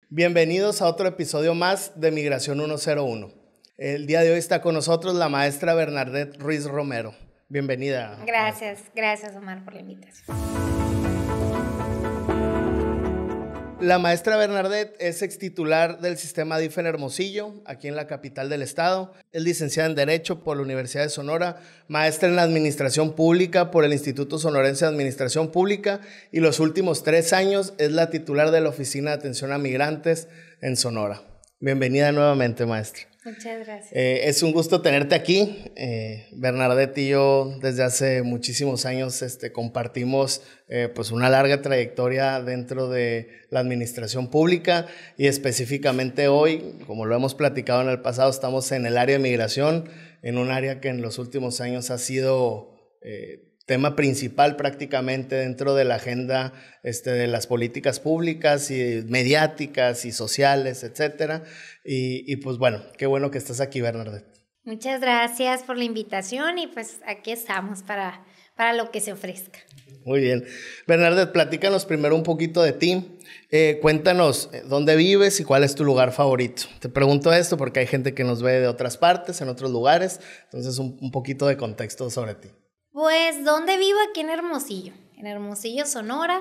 Bienvenidos a otro episodio más de Migración 101. El día de hoy está con nosotros la maestra Bernadette Ruiz Romero. Bienvenida. Gracias Omar por la invitación. La maestra Bernadette es extitular del sistema DIF en Hermosillo, aquí en la capital del estado. Es licenciada en Derecho por la Universidad de Sonora, maestra en Administración Pública por el Instituto Sonorense de Administración Pública y los últimos 3 años es la titular de la Oficina de Atención a Migrantes en Sonora. Bienvenida nuevamente, maestra. Muchas gracias. Es un gusto tenerte aquí. Bernadette y yo desde hace muchísimos años compartimos pues una larga trayectoria dentro de la administración pública y específicamente hoy, como lo hemos platicado en el pasado, estamos en el área de migración, en un área que en los últimos años ha sido tema principal prácticamente dentro de la agenda de las políticas públicas y mediáticas y sociales, etcétera. Y pues bueno, qué bueno que estás aquí, Bernadette. Muchas gracias por la invitación y pues aquí estamos para lo que se ofrezca. Muy bien. Bernadette, platícanos primero un poquito de ti. Cuéntanos dónde vives y cuál es tu lugar favorito. Te pregunto esto porque hay gente que nos ve de otras partes, en otros lugares, entonces un poquito de contexto sobre ti. Pues, ¿dónde vivo? Aquí en Hermosillo, Sonora.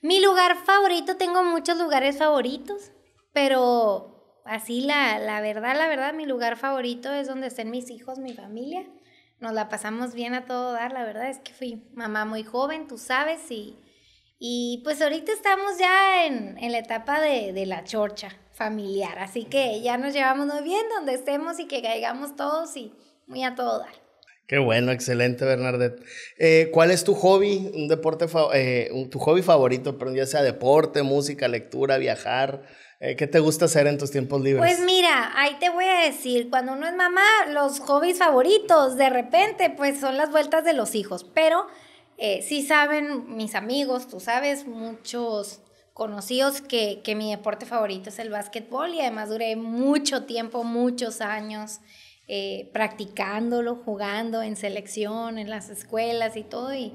Mi lugar favorito, tengo muchos lugares favoritos, pero así la verdad, mi lugar favorito es donde estén mis hijos, mi familia. Nos la pasamos bien a todo dar, la verdad es que fui mamá muy joven, tú sabes, y pues ahorita estamos ya en la etapa de la chorcha familiar, así que ya nos llevamos muy bien donde estemos y que caigamos todos y muy a todo dar. Qué bueno, excelente, Bernadette. ¿Cuál es tu hobby, tu hobby favorito, pero ya sea deporte, música, lectura, viajar? ¿Qué te gusta hacer en tus tiempos libres? Pues mira, ahí te voy a decir, cuando uno es mamá, los hobbies favoritos, de repente, pues son las vueltas de los hijos, pero sí saben mis amigos, tú sabes, muchos conocidos que mi deporte favorito es el básquetbol y además duré mucho tiempo, muchos años practicándolo, jugando en selección, en las escuelas y todo, y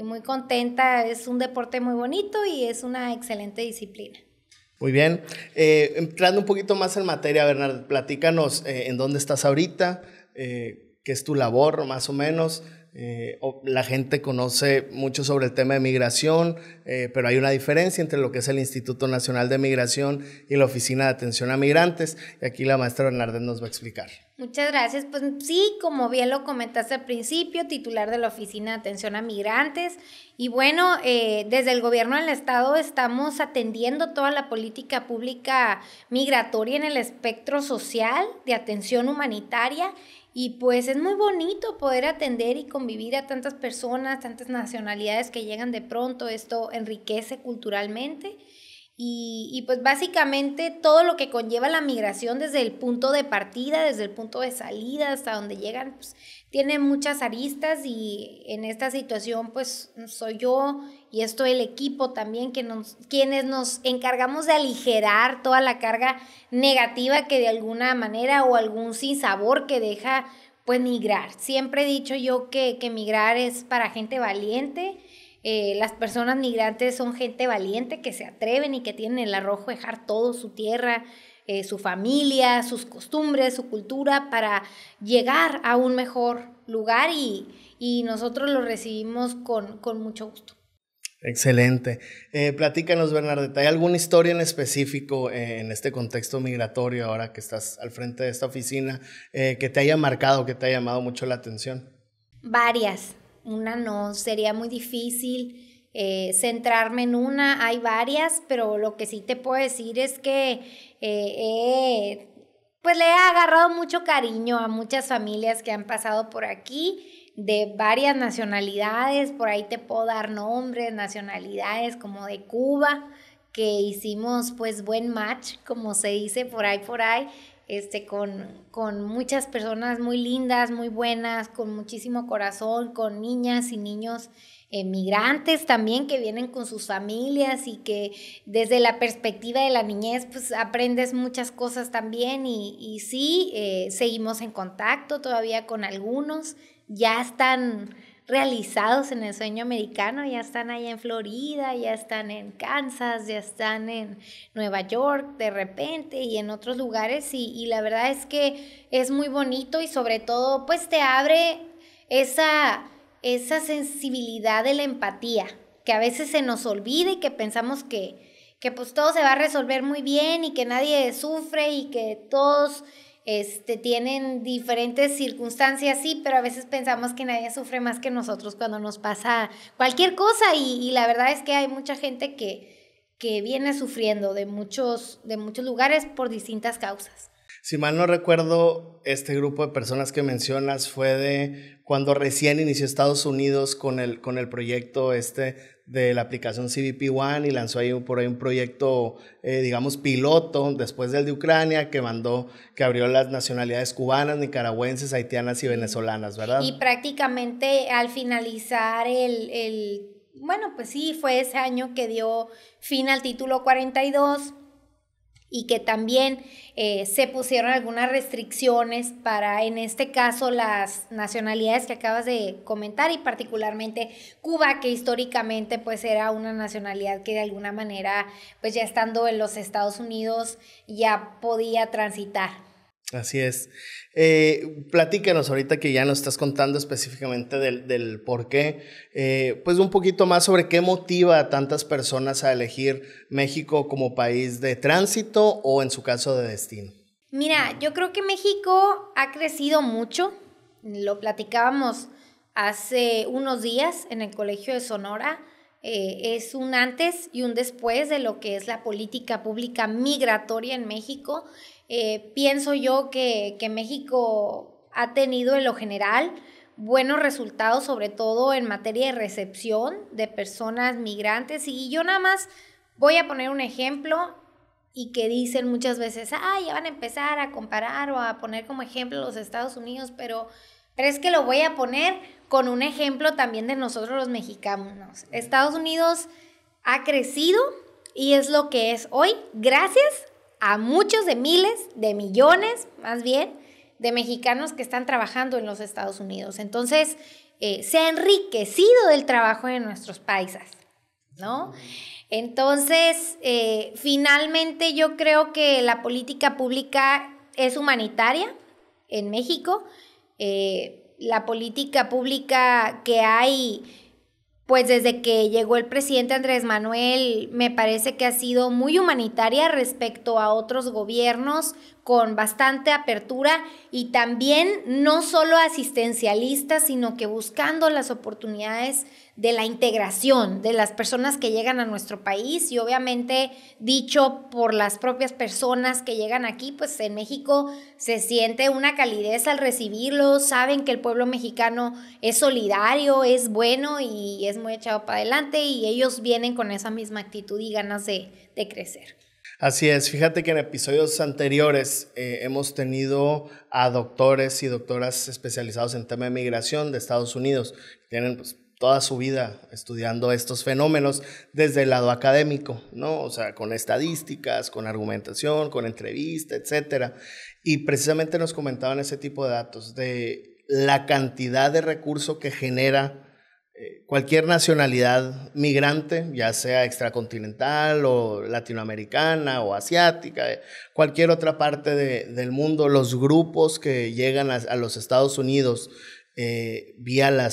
muy contenta. Es un deporte muy bonito y es una excelente disciplina. Muy bien. Entrando un poquito más en materia, Bernadette, platícanos en dónde estás ahorita, qué es tu labor más o menos. La gente conoce mucho sobre el tema de migración, pero hay una diferencia entre lo que es el Instituto Nacional de Migración y la Oficina de Atención a Migrantes, y aquí la maestra Bernadette nos va a explicar. Muchas gracias. Pues sí, como bien lo comentaste al principio, titular de la Oficina de Atención a Migrantes, y bueno, desde el gobierno del estado estamos atendiendo toda la política pública migratoria en el espectro social de atención humanitaria. Y pues es muy bonito poder atender y convivir a tantas personas, tantas nacionalidades que llegan de pronto. Esto enriquece culturalmente y pues básicamente todo lo que conlleva la migración desde el punto de partida, desde el punto de salida hasta donde llegan, pues tiene muchas aristas y en esta situación pues soy yo y esto el equipo también quienes nos encargamos de aligerar toda la carga negativa que de alguna manera o algún sinsabor que deja pues migrar. Siempre he dicho yo que migrar es para gente valiente. Las personas migrantes son gente valiente que se atreven y que tienen el arrojo de dejar todo, su tierra, su familia, sus costumbres, su cultura para llegar a un mejor lugar y nosotros lo recibimos con mucho gusto. Excelente. Platícanos, Bernadette, ¿hay alguna historia en específico en este contexto migratorio ahora que estás al frente de esta oficina que te haya marcado, que te haya llamado mucho la atención? Varias. Una no, sería muy difícil centrarme en una, hay varias, pero lo que sí te puedo decir es que pues le he agarrado mucho cariño a muchas familias que han pasado por aquí, de varias nacionalidades, por ahí te puedo dar nombres, nacionalidades como de Cuba, que hicimos pues buen match, como se dice por ahí, con muchas personas muy lindas, muy buenas, con muchísimo corazón, con niñas y niños migrantes también que vienen con sus familias y que desde la perspectiva de la niñez pues aprendes muchas cosas también y sí, seguimos en contacto todavía con algunos, ya están realizados en el sueño americano, ya están allá en Florida, ya están en Kansas, ya están en Nueva York de repente y en otros lugares y la verdad es que es muy bonito y sobre todo pues te abre esa sensibilidad de la empatía, que a veces se nos olvida y que pensamos que pues todo se va a resolver muy bien y que nadie sufre y que todos tienen diferentes circunstancias, sí, pero a veces pensamos que nadie sufre más que nosotros cuando nos pasa cualquier cosa y la verdad es que hay mucha gente que viene sufriendo de muchos lugares por distintas causas. Si mal no recuerdo, este grupo de personas que mencionas fue de cuando recién inició Estados Unidos con el proyecto de la aplicación CBP One y lanzó ahí por ahí un proyecto, digamos, piloto después del de Ucrania que abrió las nacionalidades cubanas, nicaragüenses, haitianas y venezolanas, ¿verdad? Y prácticamente al finalizar bueno, pues sí, fue ese año que dio fin al título 42 y que también se pusieron algunas restricciones para, en este caso, las nacionalidades que acabas de comentar y particularmente Cuba, que históricamente pues era una nacionalidad que de alguna manera, pues ya estando en los Estados Unidos, ya podía transitar. Así es. Platícanos ahorita que ya nos estás contando específicamente del por qué, pues un poquito más sobre qué motiva a tantas personas a elegir México como país de tránsito o en su caso de destino. Mira, yo creo que México ha crecido mucho, lo platicábamos hace unos días en el Colegio de Sonora, es un antes y un después de lo que es la política pública migratoria en México. Pienso yo que México ha tenido en lo general buenos resultados, sobre todo en materia de recepción de personas migrantes. Y yo nada más voy a poner un ejemplo y que dicen muchas veces, ya van a empezar a comparar o a poner como ejemplo los Estados Unidos, pero es que lo voy a poner con un ejemplo también de nosotros los mexicanos. Estados Unidos ha crecido y es lo que es hoy gracias a muchos de miles, de millones más bien, de mexicanos que están trabajando en los Estados Unidos. Entonces, se ha enriquecido del trabajo de nuestros paisas, ¿no? Entonces, finalmente yo creo que la política pública es humanitaria en México. La política pública que hay, pues desde que llegó el presidente Andrés Manuel, me parece que ha sido muy humanitaria respecto a otros gobiernos, con bastante apertura y también no solo asistencialista, sino que buscando las oportunidades de la integración de las personas que llegan a nuestro país y obviamente dicho por las propias personas que llegan aquí, pues en México se siente una calidez al recibirlos, saben que el pueblo mexicano es solidario, es bueno y es muy echado para adelante y ellos vienen con esa misma actitud y ganas de crecer. Así es, fíjate que en episodios anteriores hemos tenido a doctores y doctoras especializados en tema de migración de Estados Unidos, que tienen pues toda su vida estudiando estos fenómenos desde el lado académico, ¿no? O sea, con estadísticas, con argumentación, con entrevista, etcétera. Y precisamente nos comentaban ese tipo de datos de la cantidad de recurso que genera cualquier nacionalidad migrante, ya sea extracontinental o latinoamericana o asiática, cualquier otra parte del mundo, los grupos que llegan a los Estados Unidos vía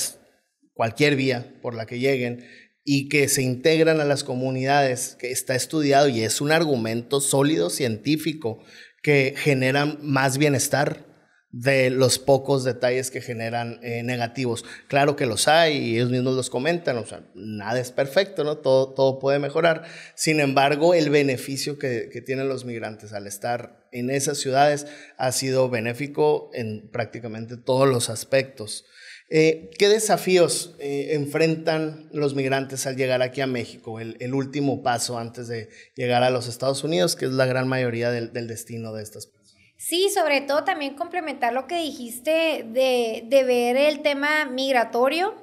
cualquier vía por la que lleguen y que se integran a las comunidades, que está estudiado y es un argumento sólido científico que generan más bienestar de los pocos detalles que generan negativos. Claro que los hay y ellos mismos los comentan, o sea, nada es perfecto, ¿no? Todo puede mejorar. Sin embargo, el beneficio que tienen los migrantes al estar en esas ciudades ha sido benéfico en prácticamente todos los aspectos. ¿Qué desafíos enfrentan los migrantes al llegar aquí a México? El último paso antes de llegar a los Estados Unidos, que es la gran mayoría del destino de estas personas. Sí, sobre todo también complementar lo que dijiste de ver el tema migratorio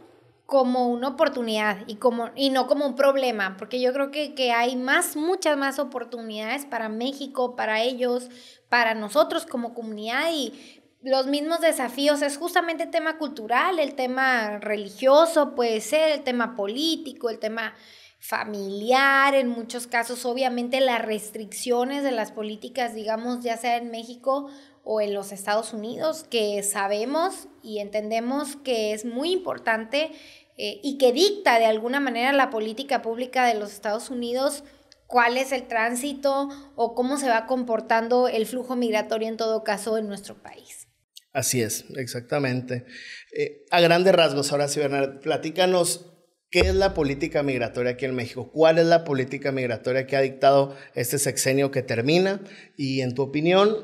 como una oportunidad y no como un problema, porque yo creo que hay muchas más oportunidades para México, para ellos, para nosotros como comunidad y los mismos desafíos, es justamente el tema cultural, el tema religioso, puede ser el tema político, el tema familiar, en muchos casos obviamente las restricciones de las políticas, digamos, ya sea en México o en los Estados Unidos, que sabemos y entendemos que es muy importante y que dicta de alguna manera la política pública de los Estados Unidos, cuál es el tránsito o cómo se va comportando el flujo migratorio en todo caso en nuestro país. Así es, exactamente. A grandes rasgos, ahora sí, Bernardet, platícanos qué es la política migratoria aquí en México, cuál es la política migratoria que ha dictado este sexenio que termina y, en tu opinión,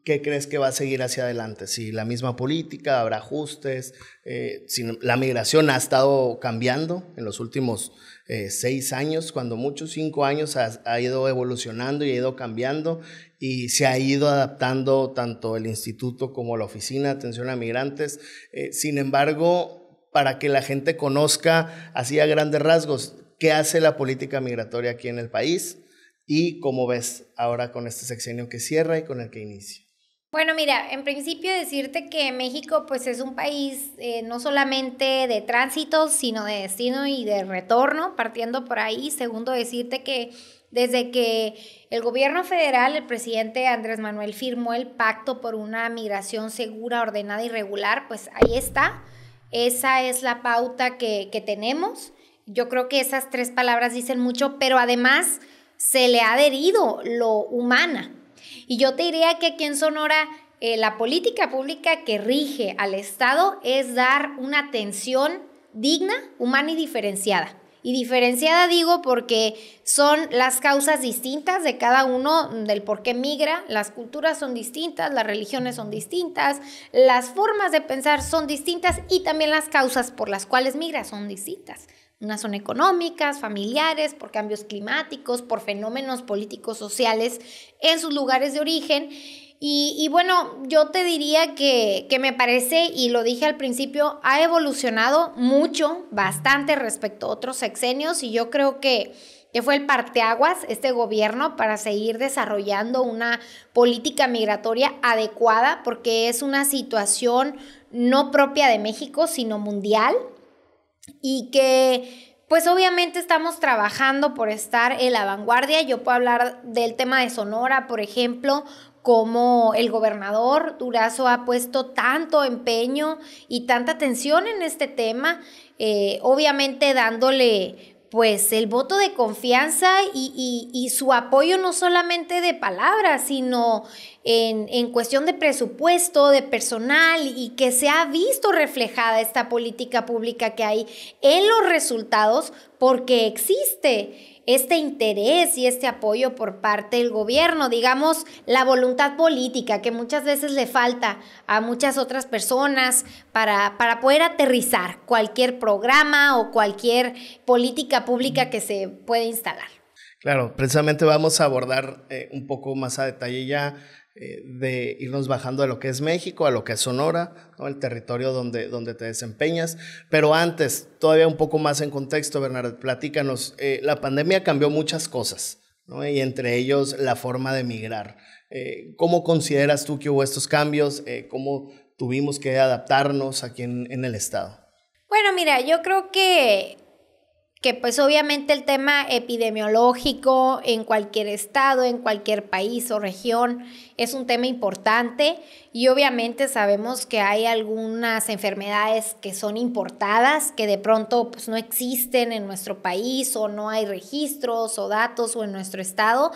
¿qué crees que va a seguir hacia adelante? Si la misma política, habrá ajustes, si la migración ha estado cambiando en los últimos 6 años, cuando mucho, 5 años, ha ido evolucionando y ha ido cambiando y se ha ido adaptando tanto el instituto como la Oficina de Atención a Migrantes. Sin embargo, para que la gente conozca así a grandes rasgos qué hace la política migratoria aquí en el país y cómo ves ahora con este sexenio que cierra y con el que inicia. Bueno, mira, en principio decirte que México pues es un país no solamente de tránsito, sino de destino y de retorno, partiendo por ahí. Segundo, decirte que desde que el gobierno federal, el presidente Andrés Manuel firmó el pacto por una migración segura, ordenada y regular, pues ahí está. Esa es la pauta que tenemos. Yo creo que esas 3 palabras dicen mucho, pero además se le ha adherido lo humana. Y yo te diría que aquí en Sonora la política pública que rige al Estado es dar una atención digna, humana y diferenciada. Y diferenciada digo porque son las causas distintas de cada uno del por qué migra, las culturas son distintas, las religiones son distintas, las formas de pensar son distintas y también las causas por las cuales migra son distintas. Unas son económicas, familiares, por cambios climáticos, por fenómenos políticos, sociales en sus lugares de origen. Y bueno, yo te diría que me parece, y lo dije al principio, ha evolucionado mucho, bastante respecto a otros sexenios, y yo creo que fue el parteaguas este gobierno para seguir desarrollando una política migratoria adecuada, porque es una situación no propia de México, sino mundial, y que pues obviamente estamos trabajando por estar en la vanguardia. Yo puedo hablar del tema de Sonora, por ejemplo, como el gobernador Durazo ha puesto tanto empeño y tanta atención en este tema, obviamente dándole pues el voto de confianza y su apoyo no solamente de palabras, sino en cuestión de presupuesto, de personal, y que se ha visto reflejada esta política pública que hay en los resultados, porque existe este interés y este apoyo por parte del gobierno, digamos, la voluntad política que muchas veces le falta a muchas otras personas para poder aterrizar cualquier programa o cualquier política pública que se pueda instalar. Claro, precisamente vamos a abordar un poco más a detalle ya de irnos bajando de lo que es México a lo que es Sonora, ¿no? El territorio donde te desempeñas. Pero antes, todavía un poco más en contexto, Bernardet, platícanos. La pandemia cambió muchas cosas, ¿no? Y entre ellos la forma de migrar. ¿Cómo consideras tú que hubo estos cambios? ¿Cómo tuvimos que adaptarnos aquí en el estado? Bueno, mira, yo creo que pues obviamente el tema epidemiológico en cualquier estado, en cualquier país o región es un tema importante, y obviamente sabemos que hay algunas enfermedades que son importadas, que de pronto pues no existen en nuestro país o no hay registros o datos o en nuestro estado,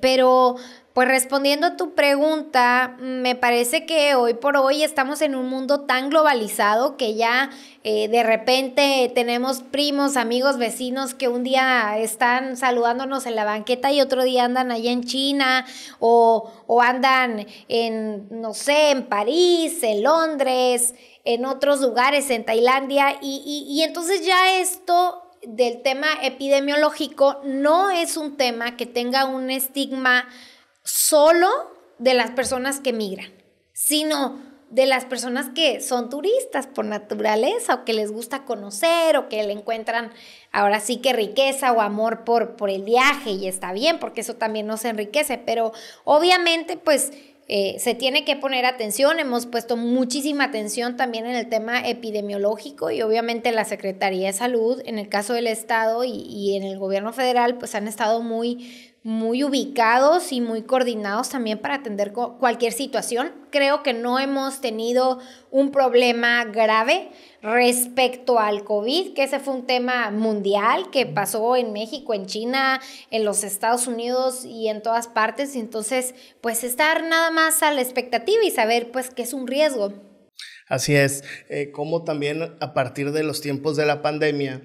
pero pues respondiendo a tu pregunta, me parece que hoy por hoy estamos en un mundo tan globalizado que ya de repente tenemos primos, amigos, vecinos que un día están saludándonos en la banqueta y otro día andan allá en China o andan en, no sé, en París, en Londres, en otros lugares, en Tailandia, y entonces ya esto del tema epidemiológico no es un tema que tenga un estigma solo de las personas que migran, sino de las personas que son turistas por naturaleza o que les gusta conocer o que le encuentran ahora sí que riqueza o amor por el viaje, y está bien porque eso también nos enriquece, pero obviamente pues se tiene que poner atención. Hemos puesto muchísima atención también en el tema epidemiológico y obviamente la Secretaría de Salud, en el caso del Estado y en el gobierno federal, pues han estado muy ubicados y muy coordinados también para atender cualquier situación. Creo que no hemos tenido un problema grave respecto al COVID, que ese fue un tema mundial que pasó en México, en China, en los Estados Unidos y en todas partes. Entonces, pues estar nada más a la expectativa y saber pues que es un riesgo. Así es, como también a partir de los tiempos de la pandemia,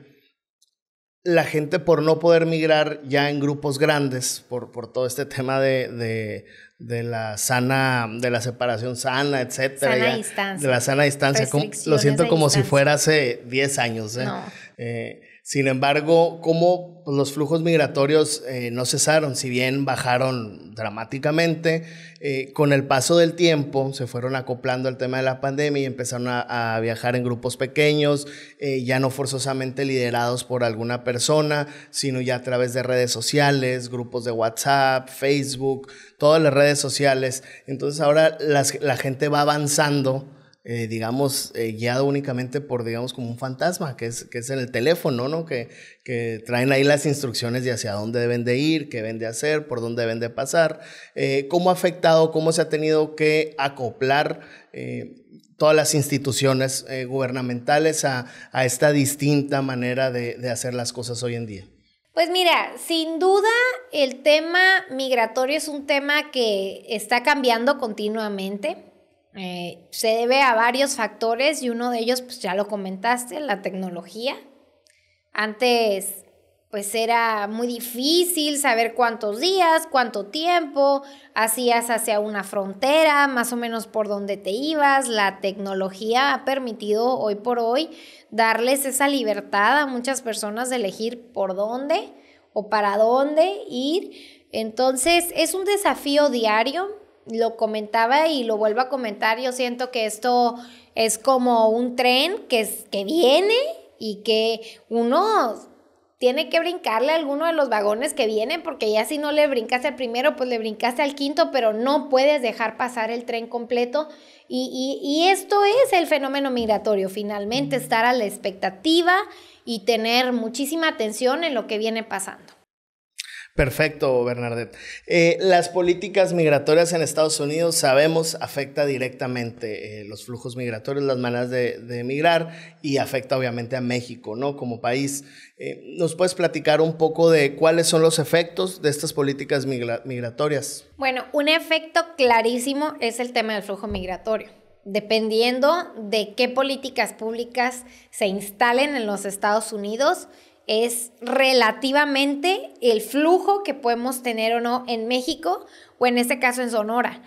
la gente por no poder migrar ya en grupos grandes, por todo este tema de la separación sana, etcétera. Sana distancia. De la sana distancia. Lo siento como si fuera hace 10 años. No. Sin embargo, como los flujos migratorios no cesaron, si bien bajaron dramáticamente, con el paso del tiempo se fueron acoplando al tema de la pandemia y empezaron a viajar en grupos pequeños, ya no forzosamente liderados por alguna persona, sino ya a través de redes sociales, grupos de WhatsApp, Facebook, todas las redes sociales. Entonces ahora la gente va avanzando, guiado únicamente por, como un fantasma, que es en el teléfono, ¿no? Que traen ahí las instrucciones de hacia dónde deben de ir, qué deben de hacer, por dónde deben de pasar. ¿Cómo ha afectado, cómo se ha tenido que acoplar todas las instituciones gubernamentales a esta distinta manera de hacer las cosas hoy en día? Pues mira, sin duda el tema migratorio es un tema que está cambiando continuamente. Se debe a varios factores y uno de ellos, pues ya lo comentaste, la tecnología. Antes, pues era muy difícil saber cuántos días, cuánto tiempo hacías hacia una frontera, más o menos por dónde te ibas. La tecnología ha permitido hoy por hoy darles esa libertad a muchas personas de elegir por dónde o para dónde ir. Entonces, es un desafío diario. Lo comentaba y lo vuelvo a comentar, yo siento que esto es como un tren que viene y que uno tiene que brincarle a alguno de los vagones que vienen, porque ya si no le brincaste al primero, pues le brincaste al quinto, pero no puedes dejar pasar el tren completo. Y esto es el fenómeno migratorio, finalmente, estar a la expectativa y tener muchísima atención en lo que viene pasando. Perfecto, Bernadette. Las políticas migratorias en Estados Unidos, sabemos, afecta directamente los flujos migratorios, las maneras de migrar, y afecta obviamente a México, ¿no? Como país. ¿Nos puedes platicar un poco de cuáles son los efectos de estas políticas migratorias? Bueno, un efecto clarísimo es el tema del flujo migratorio. Dependiendo de qué políticas públicas se instalen en los Estados Unidos, es relativamente el flujo que podemos tener o no en México o en este caso en Sonora.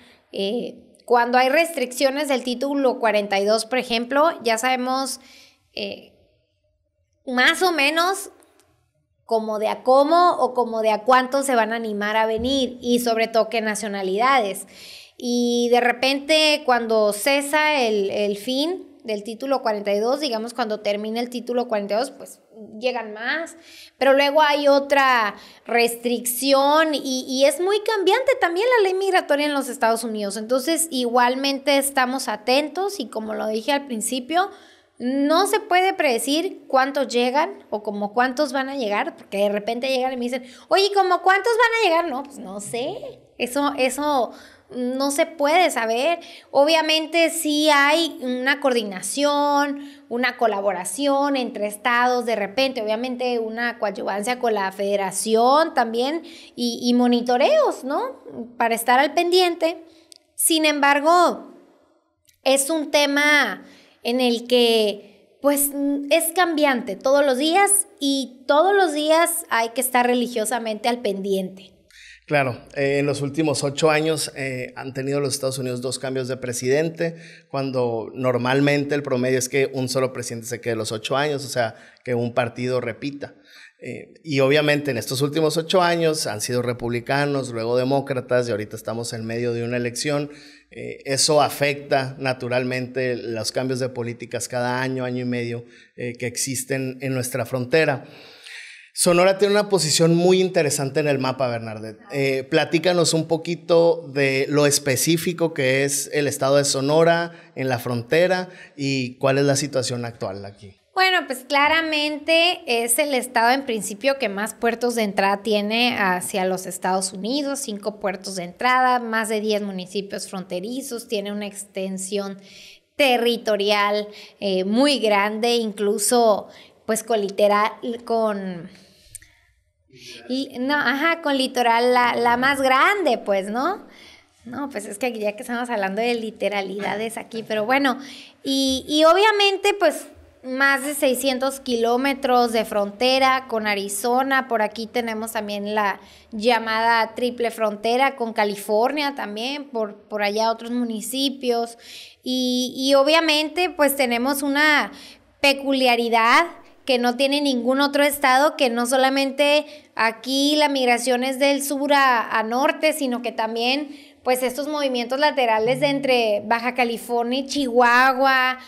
Cuando hay restricciones del título 42, por ejemplo, ya sabemos más o menos como de a cómo o como de a cuántos se van a animar a venir y sobre todo qué nacionalidades. Y de repente cuando cesa el fin del título 42, digamos cuando termina el título 42, pues llegan más, pero luego hay otra restricción y es muy cambiante también la ley migratoria en los Estados Unidos. Entonces igualmente estamos atentos y como lo dije al principio, no se puede predecir cuántos llegan o como cuántos van a llegar, porque de repente llegan y me dicen, oye, ¿cómo cuántos van a llegar? No, pues no sé, eso no se puede saber. Obviamente sí hay una coordinación, una colaboración entre estados, de repente, obviamente una coadyuvancia con la federación también y monitoreos, ¿no? Para estar al pendiente. Sin embargo, es un tema en el que pues es cambiante todos los días y todos los días hay que estar religiosamente al pendiente. Claro, en los últimos 8 años han tenido los Estados Unidos 2 cambios de presidente, cuando normalmente el promedio es que un solo presidente se quede los 8 años, o sea, que un partido repita. Y obviamente en estos últimos 8 años han sido republicanos, luego demócratas, y ahorita estamos en medio de una elección. Eso afecta naturalmente los cambios de políticas cada año, año y medio que existen en nuestra frontera. Sonora tiene una posición muy interesante en el mapa, Bernardet. Platícanos un poquito de lo específico que es el estado de Sonora en la frontera y cuál es la situación actual aquí. Bueno, pues claramente es el estado en principio que más puertos de entrada tiene hacia los Estados Unidos, 5 puertos de entrada, más de 10 municipios fronterizos, tiene una extensión territorial muy grande, incluso pues con litoral la más grande, pues, ¿no? No, pues es que ya que estamos hablando de literalidades aquí, pero bueno, y obviamente pues más de 600 kilómetros de frontera con Arizona, por aquí tenemos también la llamada triple frontera con California también, por allá otros municipios, y obviamente pues tenemos una peculiaridad que no tiene ningún otro estado, que no solamente aquí la migración es del sur a norte, sino que también pues estos movimientos laterales de entre Baja California y Chihuahua,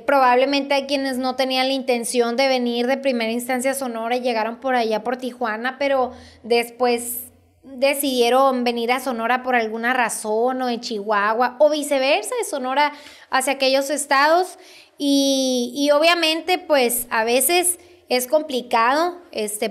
probablemente hay quienes no tenían la intención de venir de primera instancia a Sonora y llegaron por allá por Tijuana, pero después decidieron venir a Sonora por alguna razón, o de Chihuahua, o viceversa, de Sonora hacia aquellos estados, y obviamente pues a veces es complicado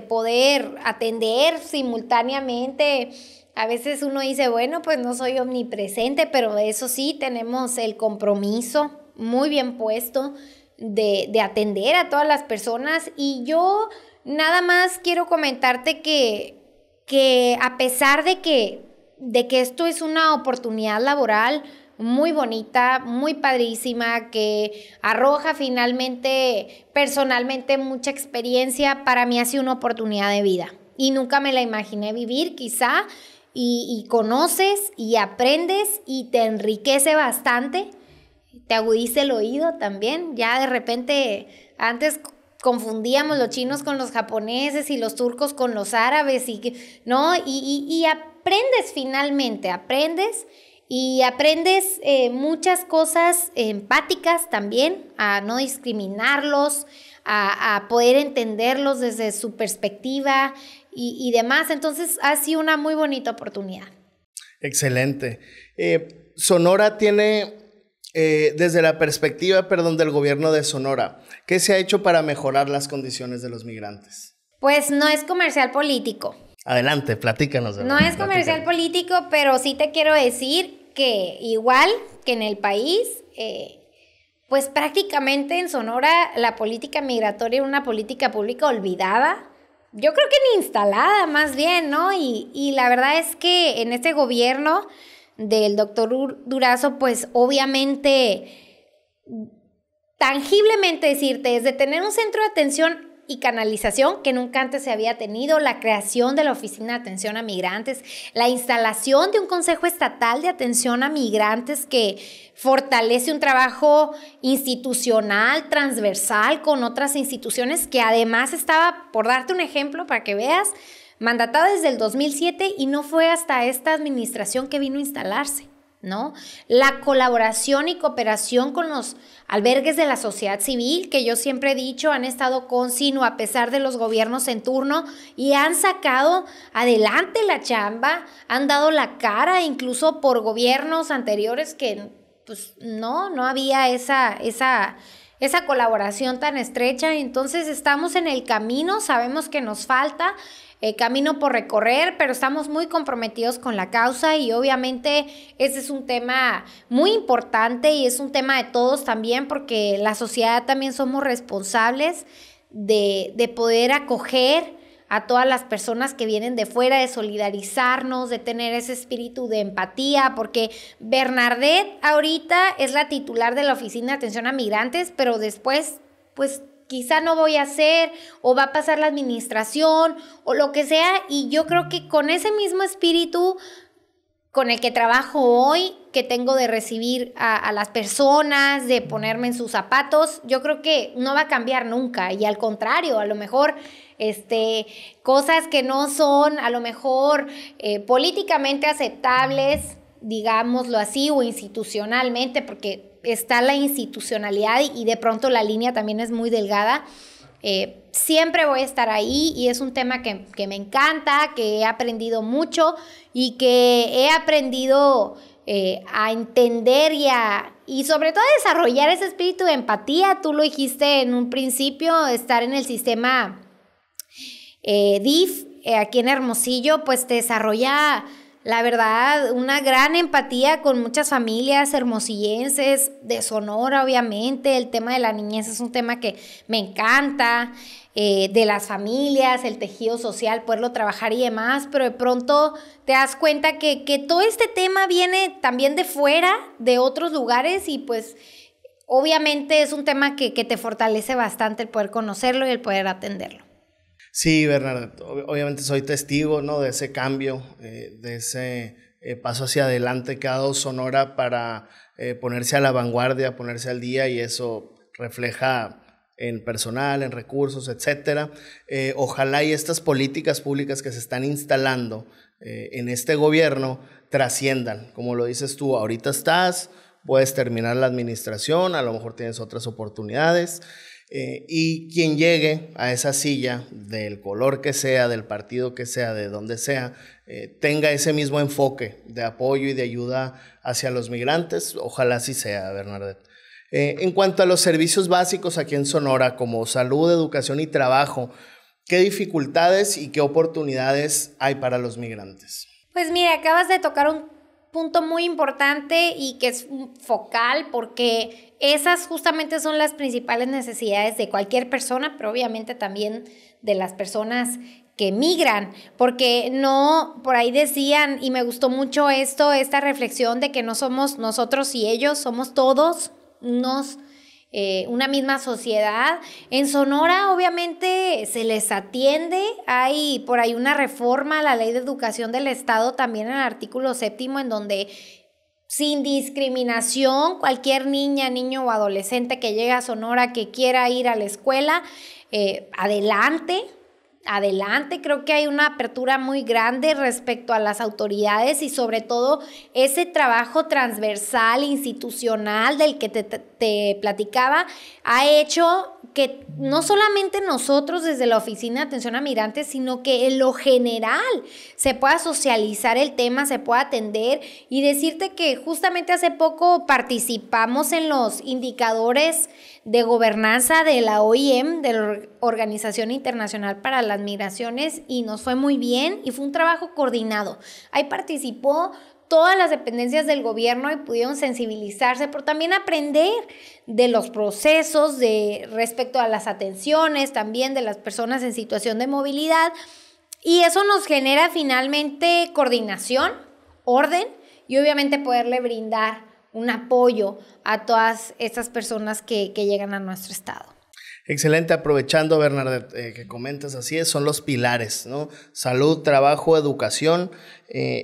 poder atender simultáneamente. A veces uno dice, bueno, pues no soy omnipresente, pero eso sí, tenemos el compromiso muy bien puesto de atender a todas las personas. Y yo nada más quiero comentarte que a pesar de que esto es una oportunidad laboral muy bonita, muy padrísima, que arroja finalmente, personalmente, mucha experiencia, para mí ha sido una oportunidad de vida. Y nunca me la imaginé vivir, quizá. Y conoces y aprendes y te enriquece bastante, te agudiza el oído también. Ya de repente antes confundíamos los chinos con los japoneses y los turcos con los árabes, ¿no? Y aprendes finalmente, aprendes muchas cosas empáticas también, a no discriminarlos, a poder entenderlos desde su perspectiva y demás. Entonces ha sido una muy bonita oportunidad. Excelente. Sonora tiene, desde la perspectiva, del gobierno de Sonora, ¿qué se ha hecho para mejorar las condiciones de los migrantes? Pues no es comercial político. Adelante, platícanos. No es comercial político, pero sí te quiero decir que igual que en el país, pues prácticamente en Sonora la política migratoria era una política pública olvidada. Yo creo que ni instalada, más bien, ¿no? Y la verdad es que en este gobierno del doctor Durazo, pues obviamente, tangiblemente decirte, desde tener un centro de atención y canalización que nunca antes se había tenido, la creación de la Oficina de Atención a Migrantes, la instalación de un Consejo Estatal de Atención a Migrantes que fortalece un trabajo institucional, transversal con otras instituciones, que además estaba, por darte un ejemplo para que veas, mandatado desde el 2007 y no fue hasta esta administración que vino a instalarse, ¿no? La colaboración y cooperación con los albergues de la sociedad civil, que yo siempre he dicho, han estado sino a pesar de los gobiernos en turno y han sacado adelante la chamba, han dado la cara, incluso por gobiernos anteriores que pues no había esa colaboración tan estrecha. Entonces estamos en el camino, sabemos que nos falta camino por recorrer, pero estamos muy comprometidos con la causa y obviamente ese es un tema muy importante y es un tema de todos también, porque la sociedad también somos responsables de poder acoger a todas las personas que vienen de fuera, de solidarizarnos, de tener ese espíritu de empatía, porque Bernardet ahorita es la titular de la Oficina de Atención a Migrantes, pero después, pues, quizá no voy a hacer, o va a pasar la administración, o lo que sea, y yo creo que con ese mismo espíritu con el que trabajo hoy, que tengo de recibir a las personas, de ponerme en sus zapatos, yo creo que no va a cambiar nunca, y al contrario, a lo mejor cosas que no son a lo mejor políticamente aceptables, digámoslo así, o institucionalmente, porque está la institucionalidad y de pronto la línea también es muy delgada, siempre voy a estar ahí y es un tema que me encanta, que he aprendido mucho y que he aprendido a entender y sobre todo a desarrollar ese espíritu de empatía. Tú lo dijiste en un principio, estar en el sistema DIF aquí en Hermosillo, pues te desarrolla, la verdad, una gran empatía con muchas familias hermosillenses, de Sonora, obviamente. El tema de la niñez es un tema que me encanta, de las familias, el tejido social, poderlo trabajar y demás, pero de pronto te das cuenta que todo este tema viene también de fuera, de otros lugares, y pues obviamente es un tema que te fortalece bastante el poder conocerlo y el poder atenderlo. Sí, Bernardet, obviamente soy testigo, ¿no?, de ese cambio, de ese paso hacia adelante que ha dado Sonora para ponerse a la vanguardia, ponerse al día, y eso refleja en personal, en recursos, etcétera. Ojalá y estas políticas públicas que se están instalando en este gobierno trasciendan. Como lo dices tú, ahorita puedes terminar la administración, a lo mejor tienes otras oportunidades. Y quien llegue a esa silla, del color que sea, del partido que sea, de donde sea, tenga ese mismo enfoque de apoyo y de ayuda hacia los migrantes. Ojalá así sea, Bernardet. En cuanto a los servicios básicos aquí en Sonora, como salud, educación y trabajo, ¿qué dificultades y qué oportunidades hay para los migrantes? Pues mira, acabas de tocar un punto muy importante y que es focal, porque esas justamente son las principales necesidades de cualquier persona, pero obviamente también de las personas que migran, porque no, por ahí decían, y me gustó mucho esta reflexión de que no somos nosotros y ellos, somos todos una misma sociedad. En Sonora obviamente se les atiende, hay por ahí una reforma a la Ley de Educación del Estado, también en el artículo 7º, en donde sin discriminación cualquier niña, niño o adolescente que llegue a Sonora que quiera ir a la escuela, adelante, creo que hay una apertura muy grande respecto a las autoridades y sobre todo ese trabajo transversal, institucional del que te platicaba, ha hecho que no solamente nosotros desde la Oficina de Atención a Migrantes, sino que en lo general se pueda socializar el tema, se pueda atender, y decirte que justamente hace poco participamos en los indicadores de gobernanza de la OIM, de la Organización Internacional para las Migraciones, y nos fue muy bien y fue un trabajo coordinado. Ahí participó todas las dependencias del gobierno y pudieron sensibilizarse, pero también aprender de los procesos respecto a las atenciones, también de las personas en situación de movilidad, y eso nos genera finalmente coordinación, orden y obviamente poderle brindar un apoyo a todas estas personas que llegan a nuestro estado. Excelente, aprovechando, Bernardet, que comentas, así es, son los pilares, ¿no? Salud, trabajo, educación.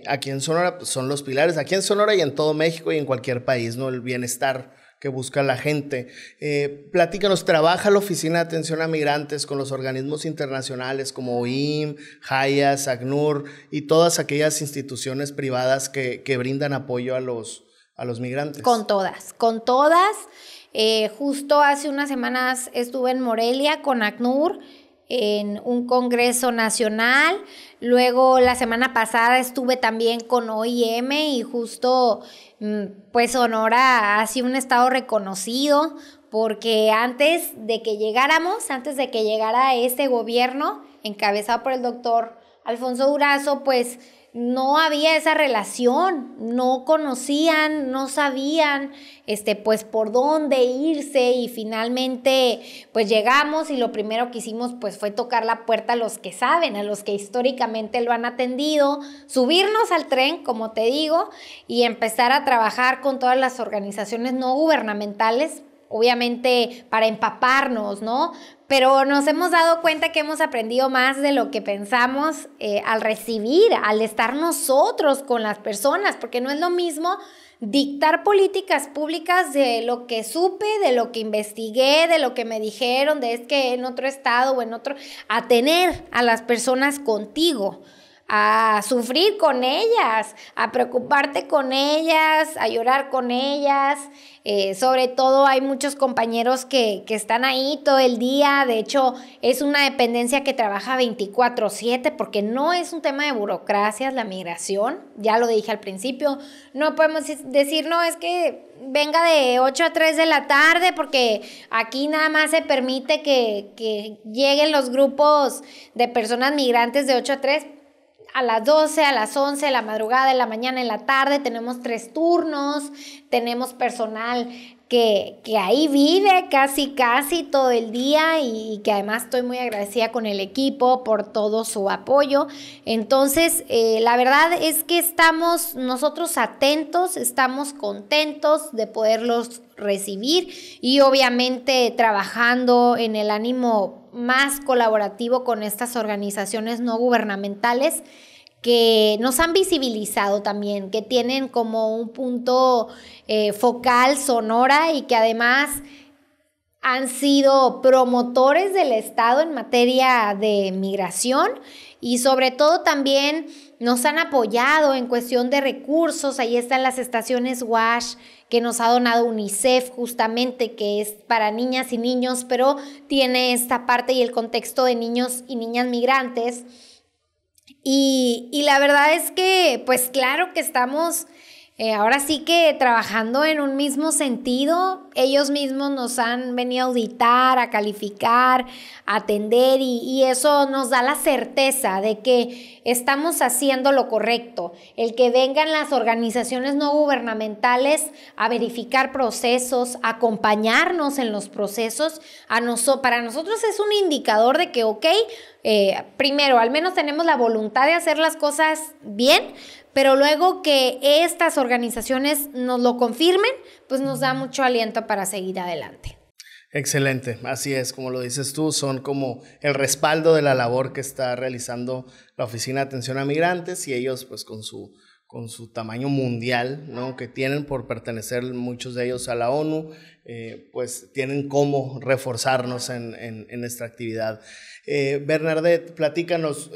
Aquí en Sonora pues, son los pilares, aquí en Sonora y en todo México y en cualquier país, ¿no? El bienestar que busca la gente. Platícanos, ¿trabaja la Oficina de Atención a Migrantes con los organismos internacionales como OIM, HIAS, ACNUR y todas aquellas instituciones privadas que brindan apoyo a los migrantes? Con todas. Justo hace unas semanas estuve en Morelia con ACNUR en un congreso nacional. Luego la semana pasada estuve también con OIM y justo pues Sonora ha sido un estado reconocido porque antes de que llegara este gobierno encabezado por el doctor Alfonso Durazo, pues no había esa relación, no conocían, no sabían pues por dónde irse, y finalmente pues llegamos y lo primero que hicimos pues fue tocar la puerta a los que saben, a los que históricamente lo han atendido, subirnos al tren, como te digo, y empezar a trabajar con todas las organizaciones no gubernamentales, obviamente para empaparnos, ¿no? Pero nos hemos dado cuenta que hemos aprendido más de lo que pensamos al estar nosotros con las personas, porque no es lo mismo dictar políticas públicas de lo que supe, de lo que investigué, de lo que me dijeron, de es que en otro estado o en otro, a tener a las personas contigo, a sufrir con ellas, a preocuparte con ellas, a llorar con ellas. Sobre todo hay muchos compañeros que están ahí todo el día. De hecho, es una dependencia que trabaja 24/7 porque no es un tema de burocracias la migración. Ya lo dije al principio, no podemos decir, no, es que venga de 8 a 3 de la tarde porque aquí nada más se permite que lleguen los grupos de personas migrantes de 8 a 3. A las 12, a las 11, de la madrugada, en la mañana, en la tarde, tenemos 3 turnos, tenemos personal que ahí vive casi todo el día y que además estoy muy agradecida con el equipo por todo su apoyo. Entonces, la verdad es que estamos nosotros atentos, estamos contentos de poderlos recibir y obviamente trabajando en el ánimo más colaborativo con estas organizaciones no gubernamentales que nos han visibilizado también, que tienen como un punto focal Sonora y que además han sido promotores del Estado en materia de migración y sobre todo también nos han apoyado en cuestión de recursos. Ahí están las estaciones WASH que nos ha donado UNICEF justamente, que es para niñas y niños, pero tiene esta parte y el contexto de niños y niñas migrantes. Y la verdad es que, pues claro que estamos ahora sí que trabajando en un mismo sentido. Ellos mismos nos han venido a auditar, a calificar, a atender y eso nos da la certeza de que estamos haciendo lo correcto. El que vengan las organizaciones no gubernamentales a verificar procesos, a acompañarnos en los procesos, para nosotros es un indicador de que, primero, al menos tenemos la voluntad de hacer las cosas bien, pero luego que estas organizaciones nos lo confirmen, pues nos da mucho aliento para seguir adelante. Excelente, así es, como lo dices tú, son como el respaldo de la labor que está realizando la Oficina de Atención a Migrantes y ellos pues con su tamaño mundial, ¿no?, que tienen por pertenecer muchos de ellos a la ONU, pues tienen cómo reforzarnos en esta actividad. Bernadette, platícanos,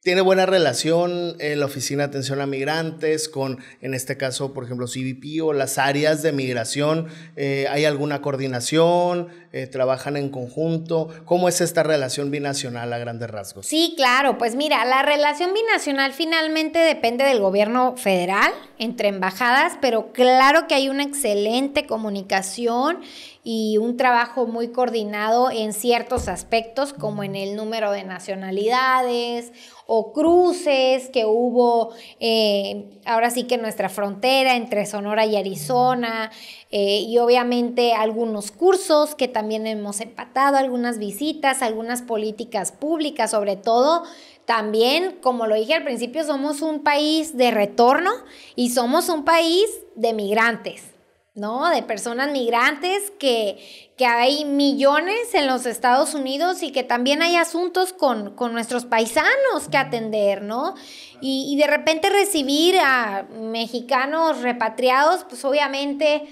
¿tiene buena relación la Oficina de Atención a Migrantes con, en este caso, por ejemplo, CBP o las áreas de migración? ¿Hay alguna coordinación? ¿Trabajan en conjunto? ¿Cómo es esta relación binacional a grandes rasgos? Sí, claro, pues mira, la relación binacional finalmente depende del gobierno federal entre embajadas, pero claro que hay una excelente comunicación y un trabajo muy coordinado en ciertos aspectos, como en el número de nacionalidades o cruces que hubo ahora sí que en nuestra frontera entre Sonora y Arizona, y obviamente algunos cursos que también hemos empatado, algunas visitas, algunas políticas públicas, sobre todo. También, como lo dije al principio, somos un país de retorno y somos un país de migrantes, ¿no? De personas migrantes que hay millones en los Estados Unidos y que también hay asuntos con nuestros paisanos que atender, ¿no? Y de repente recibir a mexicanos repatriados, pues obviamente,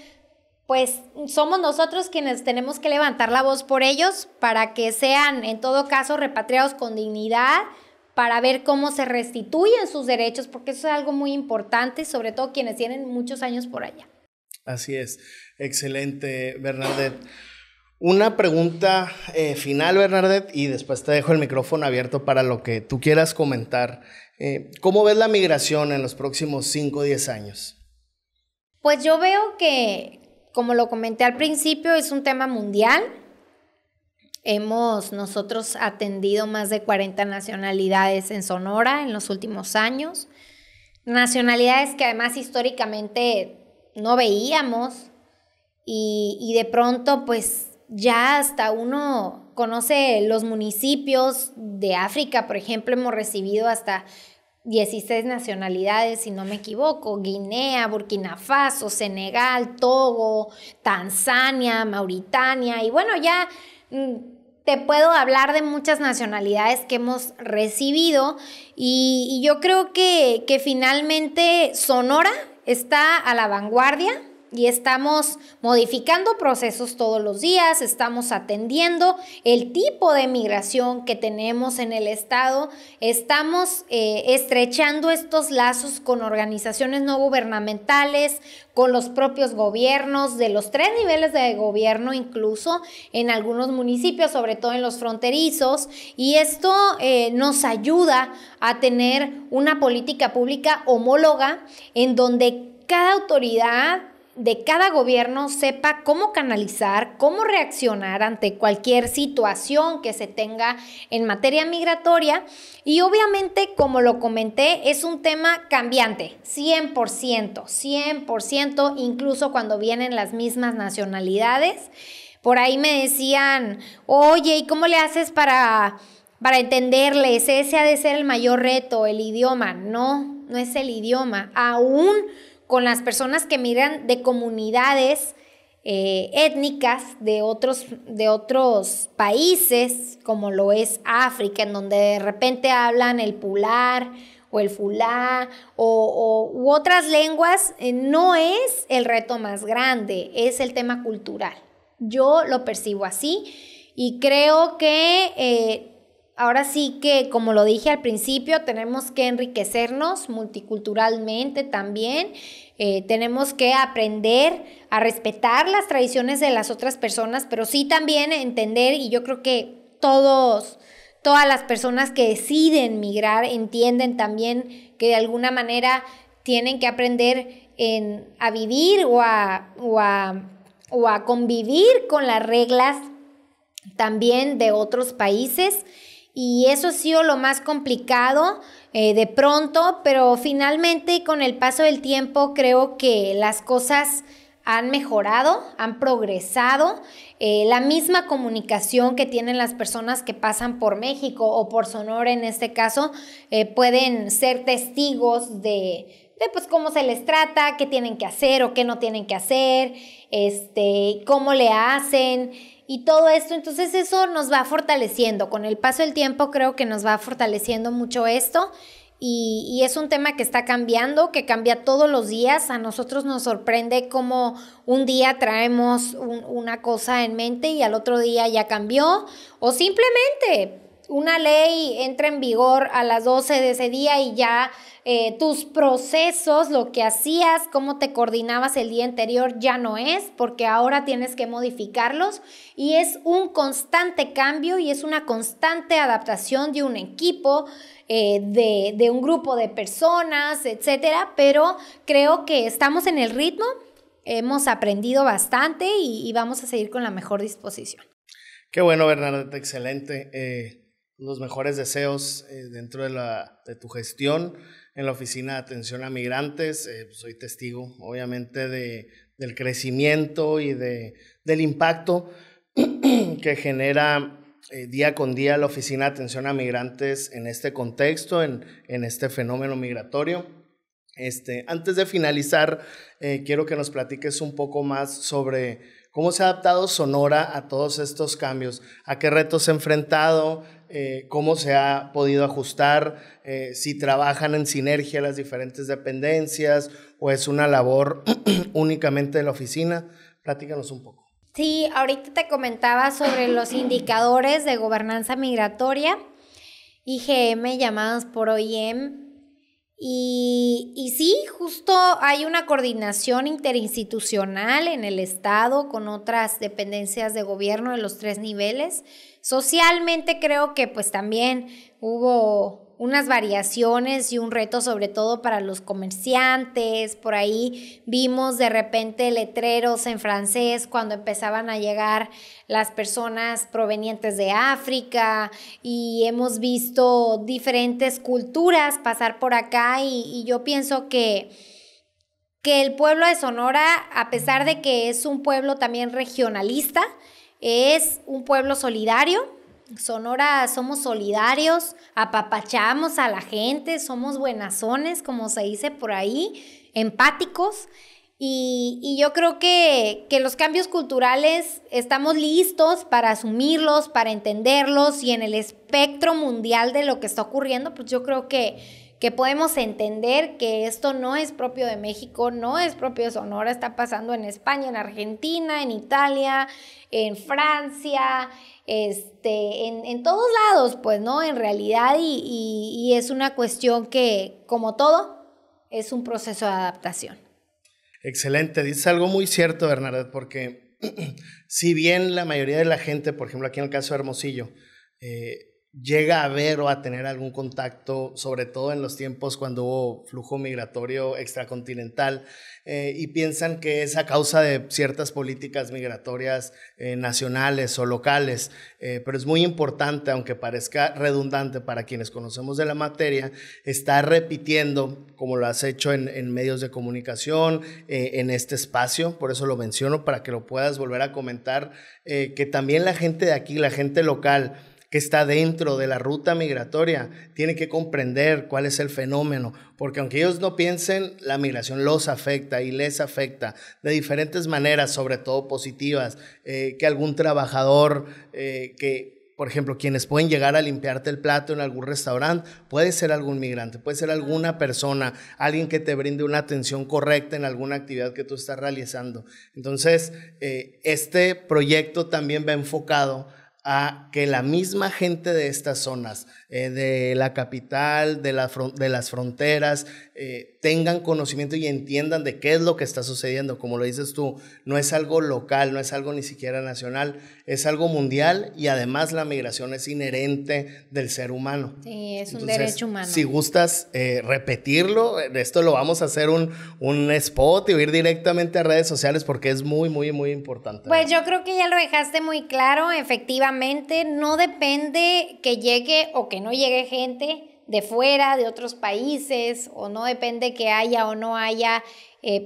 pues somos nosotros quienes tenemos que levantar la voz por ellos para que sean, en todo caso, repatriados con dignidad, para ver cómo se restituyen sus derechos, porque eso es algo muy importante, sobre todo quienes tienen muchos años por allá. Así es, excelente, Bernadette. Una pregunta final, Bernadette, y después te dejo el micrófono abierto para lo que tú quieras comentar. ¿Cómo ves la migración en los próximos 5 o 10 años? Pues yo veo que, como lo comenté al principio, es un tema mundial. Hemos nosotros atendido más de 40 nacionalidades en Sonora en los últimos años. Nacionalidades que además históricamente no veíamos y de pronto pues ya hasta uno conoce los municipios de África. Por ejemplo, hemos recibido hasta 16 nacionalidades, si no me equivoco: Guinea, Burkina Faso, Senegal, Togo, Tanzania, Mauritania, y bueno, ya te puedo hablar de muchas nacionalidades que hemos recibido y yo creo que finalmente Sonora está a la vanguardia y estamos modificando procesos todos los días, estamos atendiendo el tipo de migración que tenemos en el estado, estamos estrechando estos lazos con organizaciones no gubernamentales, con los propios gobiernos, de los 3 niveles de gobierno incluso, en algunos municipios, sobre todo en los fronterizos, y esto nos ayuda a tener una política pública homóloga en donde cada autoridad de cada gobierno sepa cómo canalizar, cómo reaccionar ante cualquier situación que se tenga en materia migratoria. Y obviamente, como lo comenté, es un tema cambiante, 100%, incluso cuando vienen las mismas nacionalidades. Por ahí me decían, oye, ¿y cómo le haces para entenderles? Ese ha de ser el mayor reto, el idioma. No, no es el idioma. Aún con las personas que migran de comunidades étnicas de otros países, como lo es África, en donde de repente hablan el pular o el fulá u otras lenguas, no es el reto más grande, es el tema cultural. Yo lo percibo así y creo que ahora sí que, como lo dije al principio, tenemos que enriquecernos multiculturalmente también. Tenemos que aprender a respetar las tradiciones de las otras personas, pero sí también entender, y yo creo que todas las personas que deciden migrar entienden también que de alguna manera tienen que aprender a vivir o a convivir con las reglas también de otros países. Y eso ha sido lo más complicado de pronto, pero finalmente con el paso del tiempo creo que las cosas han mejorado, han progresado. La misma comunicación que tienen las personas que pasan por México o por Sonora en este caso, pueden ser testigos de pues cómo se les trata, qué tienen que hacer o qué no tienen que hacer, cómo le hacen. Y todo esto, entonces eso nos va fortaleciendo. Con el paso del tiempo creo que nos va fortaleciendo mucho esto y es un tema que está cambiando, que cambia todos los días. A nosotros nos sorprende cómo un día traemos una cosa en mente y al otro día ya cambió, o simplemente una ley entra en vigor a las 12 de ese día y ya tus procesos, lo que hacías, cómo te coordinabas el día anterior ya no es, porque ahora tienes que modificarlos y es un constante cambio y es una constante adaptación de un equipo, de un grupo de personas, etcétera, pero creo que estamos en el ritmo, hemos aprendido bastante y vamos a seguir con la mejor disposición. Qué bueno, Bernadette, excelente. Los mejores deseos dentro de tu gestión en la Oficina de Atención a Migrantes. Soy testigo, obviamente, del crecimiento y del impacto que genera día con día la Oficina de Atención a Migrantes en este contexto, en este fenómeno migratorio. Antes de finalizar, quiero que nos platiques un poco más sobre cómo se ha adaptado Sonora a todos estos cambios, a qué retos se ha enfrentado, cómo se ha podido ajustar, si trabajan en sinergia las diferentes dependencias o es una labor únicamente de la oficina. Platícanos un poco. Sí, ahorita te comentaba sobre los indicadores de gobernanza migratoria, IGM llamados por OIM. Y sí, justo hay una coordinación interinstitucional en el estado con otras dependencias de gobierno de los 3 niveles. Socialmente creo que pues también hubo unas variaciones y un reto sobre todo para los comerciantes. Por ahí vimos de repente letreros en francés cuando empezaban a llegar las personas provenientes de África y hemos visto diferentes culturas pasar por acá y yo pienso que el pueblo de Sonora, a pesar de que es un pueblo también regionalista, es un pueblo solidario. Sonora somos solidarios, apapachamos a la gente, somos buenazones, como se dice por ahí, empáticos. Y yo creo que los cambios culturales estamos listos para asumirlos, para entenderlos y en el espectro mundial de lo que está ocurriendo, pues yo creo que que podemos entender que esto no es propio de México, no es propio de Sonora, está pasando en España, en Argentina, en Italia, en Francia, en todos lados, pues, ¿no? En realidad, y es una cuestión que, como todo, es un proceso de adaptación. Excelente, dices algo muy cierto, Bernadette, porque si bien la mayoría de la gente, por ejemplo, aquí en el caso de Hermosillo, llega a ver o a tener algún contacto, sobre todo en los tiempos cuando hubo flujo migratorio extracontinental, y piensan que es a causa de ciertas políticas migratorias nacionales o locales, pero es muy importante, aunque parezca redundante para quienes conocemos de la materia, estar repitiendo, como lo has hecho en medios de comunicación, en este espacio, por eso lo menciono, para que lo puedas volver a comentar, que también la gente de aquí, la gente local, que está dentro de la ruta migratoria, tiene que comprender cuál es el fenómeno, porque aunque ellos no piensen, la migración los afecta y les afecta de diferentes maneras, sobre todo positivas, que algún trabajador por ejemplo, quienes pueden llegar a limpiarte el plato en algún restaurante, puede ser algún migrante, puede ser alguna persona, alguien que te brinde una atención correcta en alguna actividad que tú estás realizando. Entonces, este proyecto también va enfocado a que la misma gente de estas zonas, de la capital, de las fronteras, tengan conocimiento y entiendan de qué es lo que está sucediendo. Como lo dices tú, no es algo local, no es algo ni siquiera nacional, es algo mundial, y además la migración es inherente del ser humano. Sí, es Entonces, un derecho humano. Si gustas repetirlo, esto lo vamos a hacer un spot y ir directamente a redes sociales porque es muy, muy, muy importante. Pues yo creo que ya lo dejaste muy claro. Efectivamente, no depende que llegue o que no llegue gente de fuera, de otros países, o no depende que haya o no haya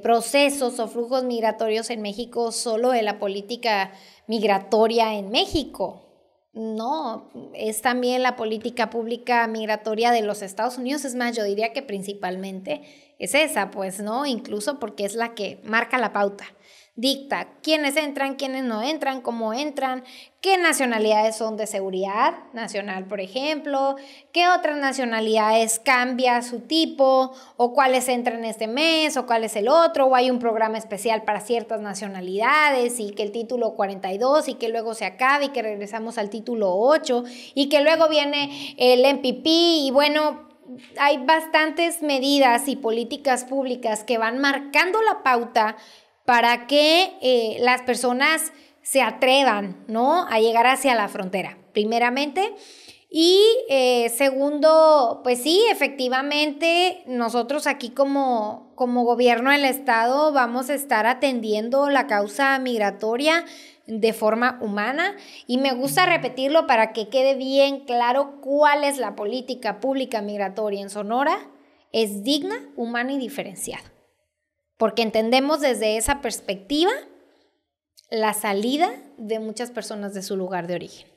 procesos o flujos migratorios en México solo de la política migratoria en México. No, es también la política pública migratoria de los Estados Unidos. Es más, yo diría que principalmente es esa, pues, ¿no? Incluso porque es la que marca la pauta. Dicta quiénes entran, quiénes no entran, cómo entran, qué nacionalidades son de seguridad nacional, por ejemplo, qué otras nacionalidades cambia su tipo, o cuáles entran este mes, o cuál es el otro, o hay un programa especial para ciertas nacionalidades, y que el título 42, y que luego se acabe, y que regresamos al título 8, y que luego viene el MPP, y bueno, hay bastantes medidas y políticas públicas que van marcando la pauta para que las personas se atrevan, ¿no?, a llegar hacia la frontera, primeramente. Y segundo, pues sí, efectivamente, nosotros aquí como gobierno del Estado vamos a estar atendiendo la causa migratoria de forma humana, y me gusta repetirlo para que quede bien claro cuál es la política pública migratoria en Sonora. Es digna, humana y diferenciada, porque entendemos desde esa perspectiva la salida de muchas personas de su lugar de origen.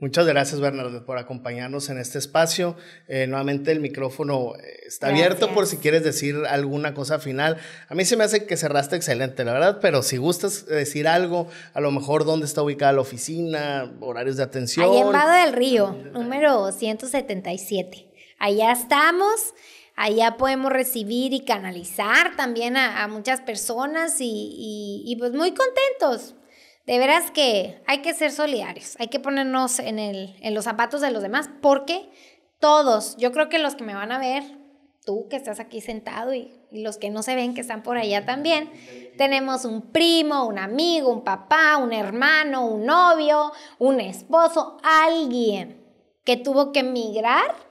Muchas gracias, Bernadette, por acompañarnos en este espacio. Nuevamente el micrófono está abierto por si quieres decir alguna cosa final. A mí se me hace que cerraste excelente, la verdad, pero si gustas decir algo, a lo mejor dónde está ubicada la oficina, horarios de atención. Allá en Vado del Río, número 177. Allá estamos. Allá podemos recibir y canalizar también a muchas personas y pues muy contentos. De veras que hay que ser solidarios, hay que ponernos en los zapatos de los demás, porque todos, yo creo que los que me van a ver, tú que estás aquí sentado y los que no se ven que están por allá también, tenemos un primo, un amigo, un papá, un hermano, un novio, un esposo, alguien que tuvo que emigrar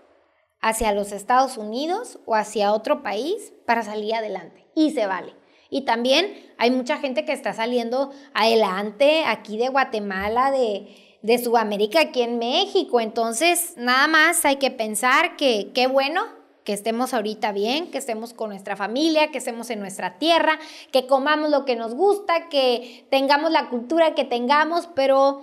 hacia los Estados Unidos o hacia otro país para salir adelante, y se vale. Y también hay mucha gente que está saliendo adelante aquí de Guatemala, de Sudamérica, aquí en México. Entonces, nada más hay que pensar que qué bueno que estemos ahorita bien, que estemos con nuestra familia, que estemos en nuestra tierra, que comamos lo que nos gusta, que tengamos la cultura que tengamos, pero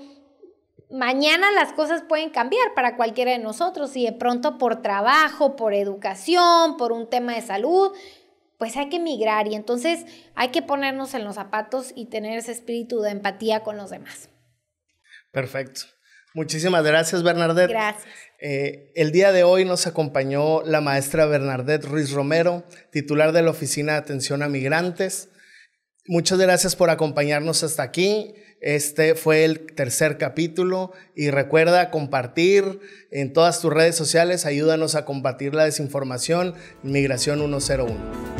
mañana las cosas pueden cambiar para cualquiera de nosotros, y de pronto por trabajo, por educación, por un tema de salud, pues hay que emigrar, y entonces hay que ponernos en los zapatos y tener ese espíritu de empatía con los demás. Perfecto. Muchísimas gracias, Bernadette. Gracias. El día de hoy nos acompañó la maestra Bernadette Ruiz Romero, titular de la Oficina de Atención a Migrantes. Muchas gracias por acompañarnos hasta aquí. Este fue el tercer capítulo y recuerda compartir en todas tus redes sociales. Ayúdanos a combatir la desinformación. Migración 101.